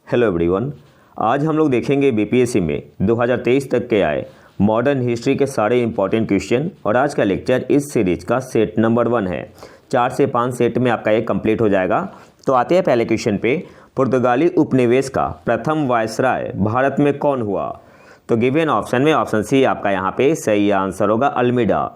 Hello everyone. आज हम लोग देखेंगे बीपीएससी में 2023 तक के आए मॉडर्न हिस्ट्री के सारे इंपॉर्टेंट क्वेश्चन। और आज का लेक्चर इस सीरीज का सेट नंबर 1 है। 4 से 5 सेट में आपका ये कंप्लीट हो जाएगा। तो आते हैं पहले क्वेश्चन पे। पुर्तगाली उपनिवेश का प्रथम वायसराय भारत में कौन हुआ? तो गिवन ऑप्शन में ऑप्शन सी आपका यहाँ पे सही आंसर होगा, अल्मीडा।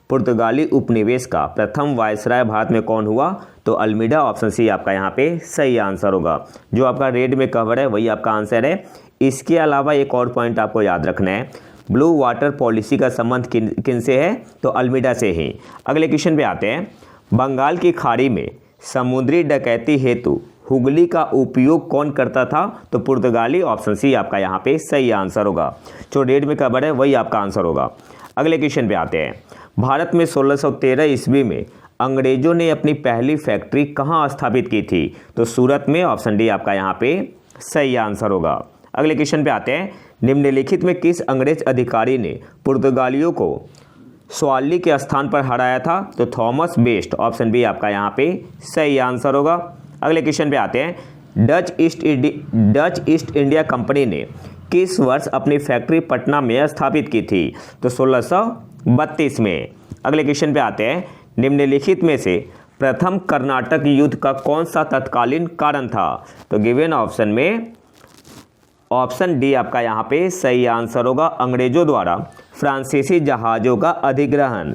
पुर्तगाली उपनिवेश का प्रथम वायसराय भारत में कौन हुआ? तो अल्मीडा, ऑप्शन सी आपका यहाँ पे सही आंसर होगा। जो आपका रेड में कवर है वही आपका आंसर है। इसके अलावा एक और पॉइंट आपको याद रखना है, ब्लू वाटर पॉलिसी का संबंध किन से है? तो अल्मीडा से ही। अगले क्वेश्चन पे आते हैं। बंगाल की खाड़ी में समुद्री डकैती हेतु हुगली का उपयोग कौन करता था? तो पुर्तगाली, ऑप्शन सी आपका यहाँ पे सही आंसर होगा। जो रेड में कवर है वही आपका आंसर होगा। अगले क्वेश्चन पे आते हैं। भारत में 1613 ईस्वी में अंग्रेजों ने अपनी पहली फैक्ट्री कहाँ स्थापित की थी? तो सूरत में, ऑप्शन डी आपका यहाँ पे सही आंसर होगा। अगले क्वेश्चन पे आते हैं। निम्नलिखित में किस अंग्रेज अधिकारी ने पुर्तगालियों को स्वाली के स्थान पर हराया था? तो थॉमस बेस्ट, ऑप्शन बी आपका यहाँ पे सही आंसर होगा। अगले क्वेश्चन पे आते हैं। डच ईस्ट इंडिया कंपनी ने किस वर्ष अपनी फैक्ट्री पटना में स्थापित की थी? तो 1632 में। अगले क्वेश्चन पे आते हैं। निम्नलिखित में से प्रथम कर्नाटक युद्ध का कौन सा तत्कालीन कारण था? तो गिवन ऑप्शन में ऑप्शन डी आपका यहाँ पे सही आंसर होगा, अंग्रेजों द्वारा फ्रांसीसी जहाज़ों का अधिग्रहण।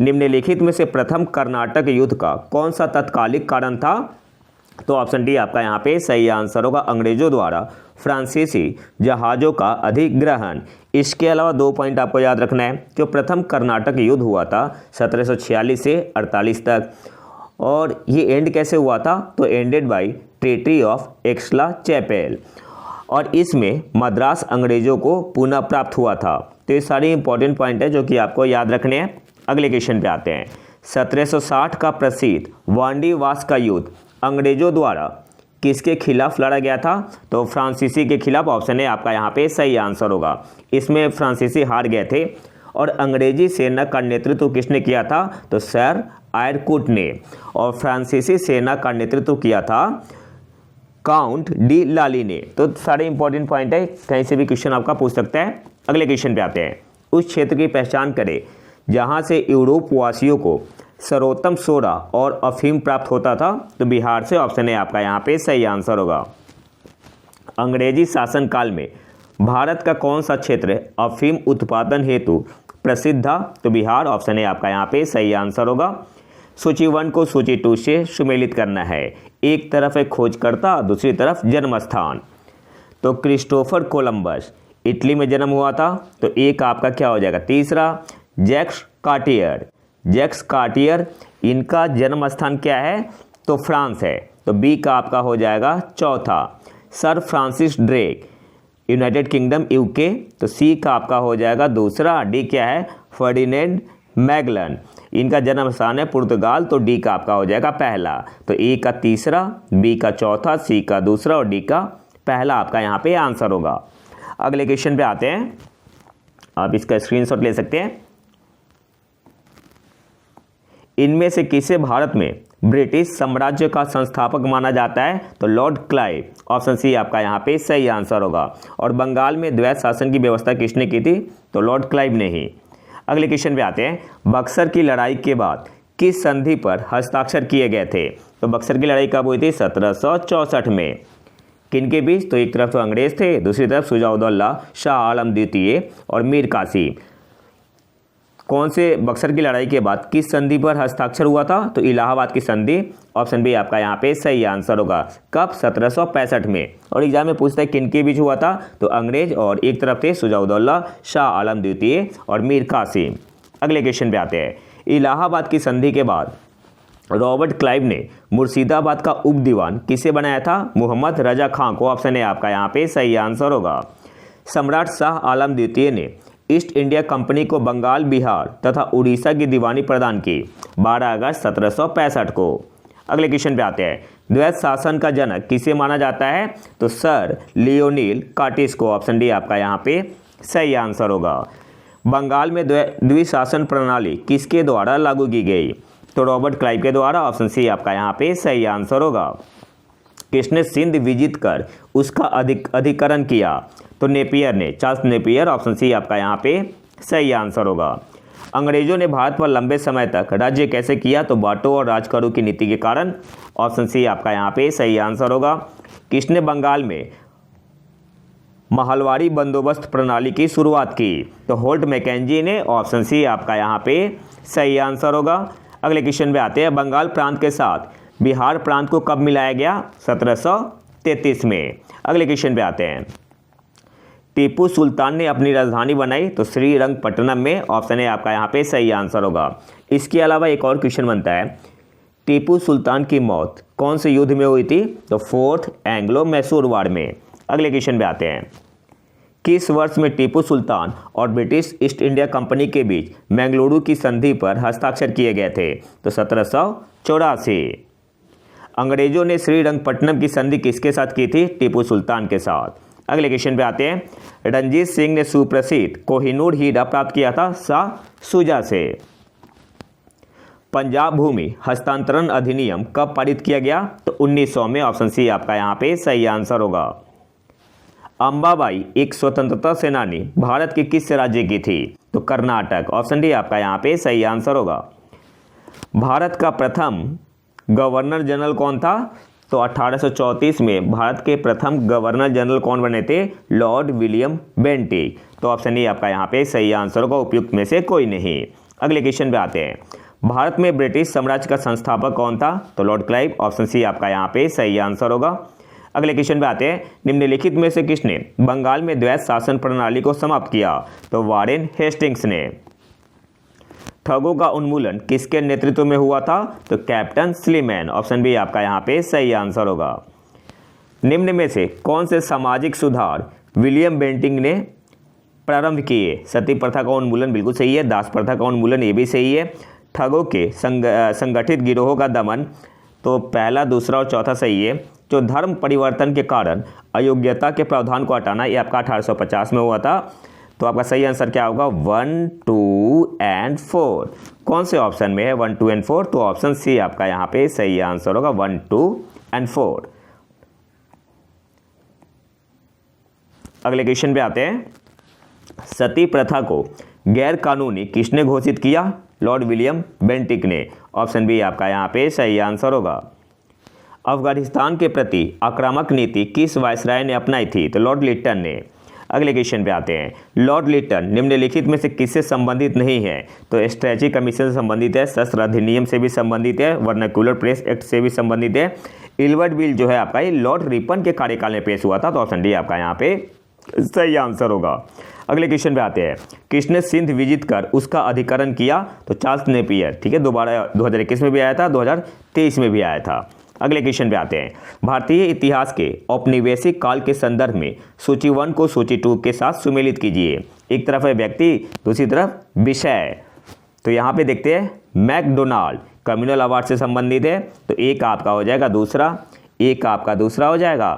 निम्नलिखित में से प्रथम कर्नाटक युद्ध का कौन सा तत्कालिक कारण था? तो ऑप्शन डी आपका यहाँ पे सही आंसर होगा, अंग्रेजों द्वारा फ्रांसीसी जहाज़ों का अधिग्रहण। इसके अलावा 2 पॉइंट आपको याद रखना है। जो प्रथम कर्नाटक युद्ध हुआ था 1746 से 48 तक, और ये एंड कैसे हुआ था? तो ended by treaty of Aix-la-Chapelle, और इसमें मद्रास अंग्रेजों को पुनः प्राप्त हुआ था। तो ये सारी इंपॉर्टेंट पॉइंट है जो कि आपको याद रखने हैं। अगले क्वेश्चन पे आते हैं। 1760 का प्रसिद्ध वांडीवास का युद्ध अंग्रेजों द्वारा किसके खिलाफ लड़ा गया था? तो फ्रांसीसी के खिलाफ, ऑप्शन है आपका यहाँ पे सही आंसर होगा। इसमें फ्रांसीसी हार गए थे और अंग्रेजी सेना का नेतृत्व किसने किया था? तो सर आयरकुट ने। और फ्रांसीसी सेना का नेतृत्व किया था काउंट डी लाली ने। तो सारे इंपॉर्टेंट पॉइंट है, कहीं से भी क्वेश्चन आपका पूछ सकता है। अगले क्वेश्चन पे आते हैं। उस क्षेत्र की पहचान करें जहाँ से यूरोप वासियों को सर्वोत्तम सोडा और अफीम प्राप्त होता था? तो बिहार से, ऑप्शन है आपका यहाँ पे सही आंसर होगा। अंग्रेजी शासनकाल में भारत का कौन सा क्षेत्र अफीम उत्पादन हेतु प्रसिद्ध था? तो बिहार, ऑप्शन है आपका यहाँ पे सही आंसर होगा। सूची 1 को सूची 2 से सुमेलित करना है। एक तरफ है खोजकर्ता, दूसरी तरफ जन्म स्थान। तो क्रिस्टोफर कोलंबस इटली में जन्म हुआ था, तो एक आपका क्या हो जाएगा? तीसरा जैक्स कार्टियर इनका जन्म स्थान क्या है? तो फ्रांस है, तो बी का आपका हो जाएगा चौथा। Sir Francis Drake United kingdom UK, तो सी का आपका हो जाएगा दूसरा। डी क्या है? फर्डिनेंड मैगलन, इनका जन्म स्थान है पुर्तगाल, तो डी का आपका हो जाएगा पहला। तो ए का तीसरा, बी का चौथा, सी का दूसरा और डी का पहला आपका यहाँ पे आंसर होगा। अगले क्वेश्चन पे आते हैं। आप इसका स्क्रीनशॉट ले सकते हैं। इनमें से किसे भारत में ब्रिटिश साम्राज्य का संस्थापक माना जाता है? तो लॉर्ड क्लाइव, ऑप्शन सी आपका यहाँ पे सही आंसर होगा। और बंगाल में द्वैत शासन की व्यवस्था किसने की थी? तो लॉर्ड क्लाइव ने ही। अगले क्वेश्चन पे आते हैं। बक्सर की लड़ाई के बाद किस संधि पर हस्ताक्षर किए गए थे? तो बक्सर की लड़ाई कब हुई थी? 1764 में। किन के बीच? तो एक तरफ तो अंग्रेज थे, दूसरी तरफ सुजाउद्दौला शाह आलम द्वितीय और मीर कासिम। कौन से बक्सर की लड़ाई के बाद किस संधि पर हस्ताक्षर हुआ था? तो इलाहाबाद की संधि, ऑप्शन बी आपका यहाँ पे सही आंसर होगा। कब? 1765 में। और एग्जाम में पूछता है किन के बीच हुआ था? तो अंग्रेज और एक तरफ थे सुजाउद्दौला शाह आलम द्वितीय और मीर कासिम। अगले क्वेश्चन पे आते हैं। इलाहाबाद की संधि के बाद रॉबर्ट क्लाइव ने मुर्शिदाबाद का उप दीवान किसे बनाया था? मोहम्मद रजा खां को, ऑप्शन है आपका यहाँ पे सही आंसर होगा। सम्राट शाह आलम द्वितीय ने ईस्ट इंडिया कंपनी को बंगाल, बिहार तथा उड़ीसा की दीवानी प्रदान की 12 अगस्त 1765 को। अगले क्वेश्चन पे आते हैं। द्वैत शासन का जनक किसे माना जाता है? तो सर लियोनील कार्टिस को, ऑप्शन डी आपका यहाँ पे सही आंसर होगा। बंगाल में द्विशासन प्रणाली किसके द्वारा लागू की गई? तो रॉबर्ट क्लाइव के द्वारा, ऑप्शन सी आपका यहाँ पे सही आंसर होगा। किसने सिंध विजित कर उसका अधिकरण किया? तो नेपियर ने, चार्ल्स नेपियर। ऑप्शन सी आपका यहाँ पे सही आंसर होगा। अंग्रेजों ने भारत पर लंबे समय तक राज्य कैसे किया? तो बांटो और राज करो की नीति के कारण। ऑप्शन सी आपका यहाँ पे सही आंसर होगा। किसने बंगाल में महलवारी बंदोबस्त प्रणाली की शुरुआत की? तो होल्ट मैकेंजी ने। ऑप्शन सी आपका यहाँ पे सही आंसर होगा। अगले क्वेश्चन पे आते हैं। बंगाल प्रांत के साथ बिहार प्रांत को कब मिलाया गया? 1733 में। अगले क्वेश्चन पे आते हैं। टीपू सुल्तान ने अपनी राजधानी बनाई? तो श्रीरंगपट्टनम में। ऑप्शन है आपका यहाँ पे सही आंसर होगा। इसके अलावा एक और क्वेश्चन बनता है, टीपू सुल्तान की मौत कौन से युद्ध में हुई थी? तो फोर्थ एंग्लो मैसूर वार में। अगले क्वेश्चन पे आते हैं। किस वर्ष में टीपू सुल्तान और ब्रिटिश ईस्ट इंडिया कंपनी के बीच मैंगलुरु की संधि पर हस्ताक्षर किए गए थे? तो 1784। अंग्रेजों ने श्रीरंगपट्टनम की संधि किसके साथ की थी? टीपू सुल्तान के साथ। अगले क्वेश्चन पे आते हैं। रणजीत सिंह ने सुप्रसिद्ध कोहिनूर हीरा प्राप्त किया था? शाह शुजा से। पंजाब भूमि हस्तांतरण अधिनियम कब पारित किया गया? तो 1900 में। ऑप्शन सी आपका यहाँ पे सही आंसर होगा। अंबाबाई एक स्वतंत्रता सेनानी भारत के किस राज्य की थी? तो कर्नाटक। ऑप्शन डी आपका यहाँ पे सही आंसर होगा। भारत का प्रथम गवर्नर जनरल कौन था? तो 1834 में भारत के प्रथम गवर्नर जनरल कौन बने थे? Lord William Bentinck. तो ऑप्शन ए आपका यहाँ पे सही आंसर होगा, उपयुक्त में से कोई नहीं। अगले क्वेश्चन पे आते हैं। भारत में ब्रिटिश साम्राज्य का संस्थापक कौन था? तो लॉर्ड क्लाइव। ऑप्शन सी आपका यहाँ पे सही आंसर होगा। अगले क्वेश्चन पे आते हैं। निम्नलिखित में से किसने बंगाल में द्वैत शासन प्रणाली को समाप्त किया? तो वारेन हेस्टिंग्स ने। ठगों का उन्मूलन किसके नेतृत्व में हुआ था? तो कैप्टन स्लीमैन। ऑप्शन बी आपका यहाँ पे सही आंसर होगा। निम्न में से कौन से सामाजिक सुधार विलियम बेंटिक ने प्रारंभ किए? सती प्रथा का उन्मूलन बिल्कुल सही है। दास प्रथा का उन्मूलन ये भी सही है। ठगों के संगठित गिरोहों का दमन, तो पहला, दूसरा और चौथा सही है। जो धर्म परिवर्तन के कारण अयोग्यता के प्रावधान को हटाना, ये आपका 1850 में हुआ था। तो आपका सही आंसर क्या होगा? 1, 2 एंड 4। कौन से ऑप्शन में है 1, 2 एंड 4? तो ऑप्शन सी आपका यहाँ पे सही आंसर होगा, 1, 2 एंड 4। अगले क्वेश्चन पे आते हैं। सती प्रथा को गैर कानूनी किसने घोषित किया? लॉर्ड विलियम बेंटिक ने। ऑप्शन बी आपका यहाँ पे सही आंसर होगा। अफगानिस्तान के प्रति आक्रामक नीति किस वायसराय ने अपनाई थी? तो लॉर्ड लिटन ने। अगले क्वेश्चन पे आते हैं। लॉर्ड लिटन निम्नलिखित में से किससे संबंधित नहीं है? तो स्ट्रैची कमीशन से संबंधित है, शस्त्र अधिनियम से भी संबंधित है, वर्नाक्युलर प्रेस एक्ट से भी संबंधित है। इल्बर्ट बिल जो है आपका ये लॉर्ड रिपन के कार्यकाल में पेश हुआ था। तो ऑप्शन डी आपका यहाँ पे सही आंसर होगा। अगले क्वेश्चन पे आते हैं। किसने सिंध विजित कर उसका अधिकरण किया? तो चार्ल्स नेपियर। ठीक है, दोबारा 2021 में भी आया था, 2023 में भी आया था। अगले क्वेश्चन पे आते हैं। भारतीय इतिहास के औपनिवेशिक काल के संदर्भ में सूची 1 को सूची 2 के साथ सुमेलित कीजिए। एक तरफ है व्यक्ति, दूसरी तरफ विषय। तो यहाँ पे देखते हैं। मैकडोनाल्ड कम्युनल अवार्ड से संबंधित है, तो एक आपका हो जाएगा दूसरा, एक आपका दूसरा हो जाएगा।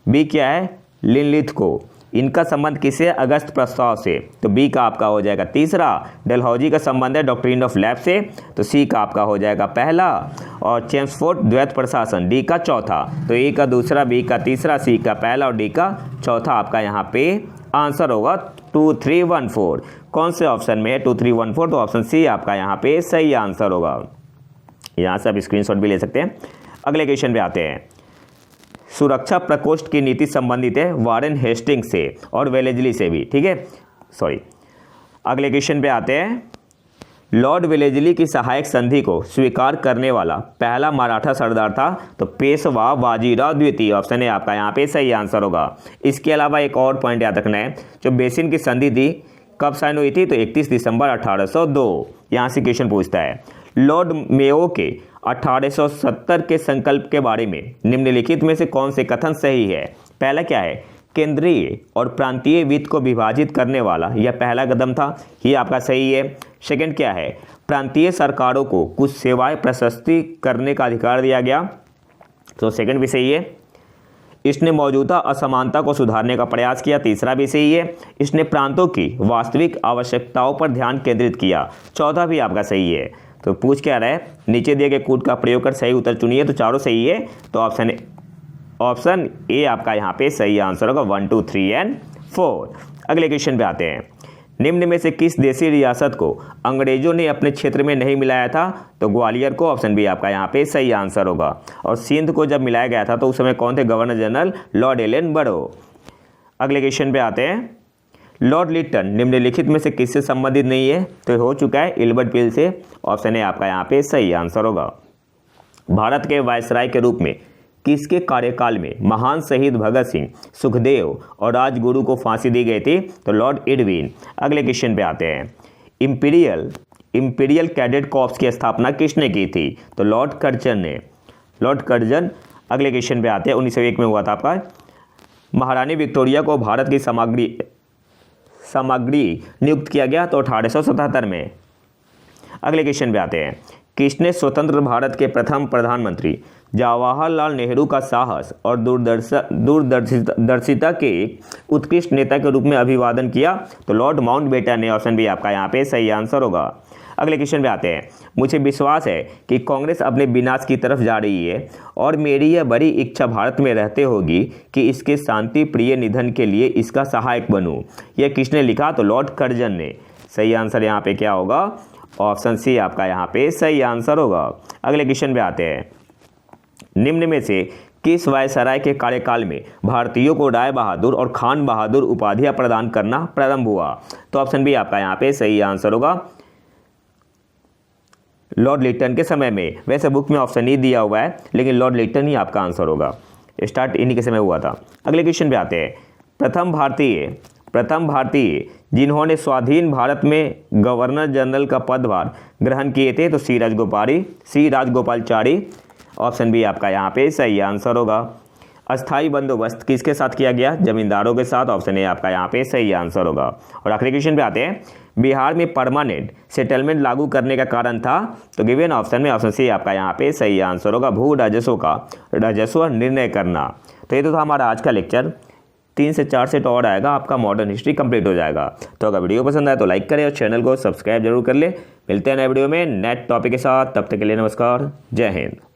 बी क्या है? लिनलिथ को। इनका संबंध किससे? अगस्त प्रस्ताव से। तो बी का आपका हो जाएगा तीसरा। डलहौजी का संबंध है डॉक्ट्रिन ऑफ लैब से, तो सी का आपका हो जाएगा पहला। और चेम्सफोर्ड द्वैत प्रशासन, डी का चौथा। तो ए का दूसरा, बी का तीसरा, सी का पहला और डी का चौथा आपका यहाँ पे आंसर होगा 2, 3, 1, 4। कौन से ऑप्शन में है 2, 3, 1, 4? तो ऑप्शन सी आपका यहाँ पे सही आंसर होगा। यहाँ से आप स्क्रीनशॉट भी ले सकते हैं। अगले क्वेश्चन पे आते हैं। सुरक्षा प्रकोष्ठ की नीति संबंधित है वारेन हेस्टिंग्स से और वेलेजली से भी। ठीक है, सॉरी। अगले क्वेश्चन पे आते हैं। लॉर्ड वेलेजली की सहायक संधि को स्वीकार करने वाला पहला मराठा सरदार था? तो पेशवा बाजीराव द्वितीय। ऑप्शन है आपका यहाँ पे सही आंसर होगा। इसके अलावा एक और पॉइंट याद रखना है, जो बेसिन की संधि थी कब साइन हुई थी? तो 31 दिसंबर 1802। यहाँ से क्वेश्चन पूछता है। लॉर्ड मेयो के 1870 के संकल्प के बारे में निम्नलिखित में से कौन से कथन सही है? पहला क्या है? केंद्रीय और प्रांतीय वित्त को विभाजित करने वाला यह पहला कदम था, ये आपका सही है। सेकंड क्या है? प्रांतीय सरकारों को कुछ सेवाएं प्रशस्ति करने का अधिकार दिया गया, तो सेकंड भी सही है। इसने मौजूदा असमानता को सुधारने का प्रयास किया, तीसरा भी सही है। इसने प्रांतों की वास्तविक आवश्यकताओं पर ध्यान केंद्रित किया, चौथा भी आपका सही है। तो पूछ क्या रहा है? नीचे दिए गए कूट का प्रयोग कर सही उत्तर चुनिए, तो चारों सही है। तो ऑप्शन ऑप्शन ए आपका यहाँ पे सही आंसर होगा। 1, 2, 3 एंड 4। अगले क्वेश्चन पे आते हैं। निम्न में से किस देसी रियासत को अंग्रेजों ने अपने क्षेत्र में नहीं मिलाया था? तो ग्वालियर को। ऑप्शन बी आपका यहाँ पे सही आंसर होगा। और सिंध को जब मिलाया गया था तो उस समय कौन थे? गवर्नर जनरल लॉर्ड एलन बरो। अगले क्वेश्चन पे आते हैं। लॉर्ड लिटन निम्नलिखित में से किससे संबंधित नहीं है? तो हो चुका है इल्बर्ट पील से। ऑप्शन ए आपका यहाँ पे सही आंसर होगा। भारत के वायसराय के रूप में किसके कार्यकाल में महान शहीद भगत सिंह, सुखदेव और राजगुरु को फांसी दी गई थी? तो लॉर्ड इरविन। अगले क्वेश्चन पे आते हैं। इंपीरियल कैडेट कॉर्प्स की स्थापना किसने की थी? तो लॉर्ड कर्जन ने। Lord Curzon. अगले क्वेश्चन पे आते हैं। 1901 में हुआ था आपका। महारानी विक्टोरिया को भारत की सामग्री नियुक्त किया गया तो 1877 में। अगले क्वेश्चन पे आते हैं। किसने स्वतंत्र भारत के प्रथम प्रधानमंत्री जवाहरलाल नेहरू का साहस और दूरदर्शिता के उत्कृष्ट नेता के रूप में अभिवादन किया? तो लॉर्ड माउंटबेटन ने। ऑप्शन बी आपका यहाँ पे सही आंसर होगा। अगले क्वेश्चन पे आते हैं। मुझे विश्वास है कि कांग्रेस अपने विनाश की तरफ जा रही है और मेरी यह बड़ी इच्छा भारत में रहते होगी कि इसके शांति प्रिय निधन के लिए इसका सहायक बनूं। यह किसने लिखा? तो लॉर्ड कर्जन ने। सही आंसर यहाँ पे क्या होगा? ऑप्शन सी आपका यहाँ पे सही आंसर होगा। अगले क्वेश्चन पे आते हैं। निम्न में से किस वायसराय के कार्यकाल में भारतीयों को राय बहादुर और खान बहादुर उपाधियां प्रदान करना प्रारंभ हुआ? तो ऑप्शन बी आपका यहाँ पे सही आंसर होगा। लॉर्ड लिटन के समय में। वैसे बुक में ऑप्शन ई दिया हुआ है लेकिन लॉर्ड लिटन ही आपका आंसर होगा। स्टार्ट इन्हीं के समय हुआ था। अगले क्वेश्चन पे आते हैं। प्रथम भारतीय जिन्होंने स्वाधीन भारत में गवर्नर जनरल का पदभार ग्रहण किए थे? तो सी राजगोपालचारी। ऑप्शन बी आपका यहाँ पे सही आंसर होगा। अस्थाई बंदोबस्त किसके साथ किया गया? जमींदारों के साथ। ऑप्शन ए आपका यहाँ पे सही आंसर होगा। और आखिरी क्वेश्चन पे आते हैं। बिहार में परमानेंट सेटलमेंट लागू करने का कारण था? तो गिवन ऑप्शन में ऑप्शन सी आपका यहाँ पे सही आंसर होगा। भू राजस्व का राजस्व निर्णय करना। तो ये तो था हमारा आज का लेक्चर। 3 से 4 सेट और आएगा, आपका मॉडर्न हिस्ट्री कंप्लीट हो जाएगा। तो अगर वीडियो पसंद आए तो लाइक करें और चैनल को सब्सक्राइब जरूर कर ले। मिलते हैं नए वीडियो में नेट टॉपिक के साथ। तब तक के लिए नमस्कार। जय हिंद।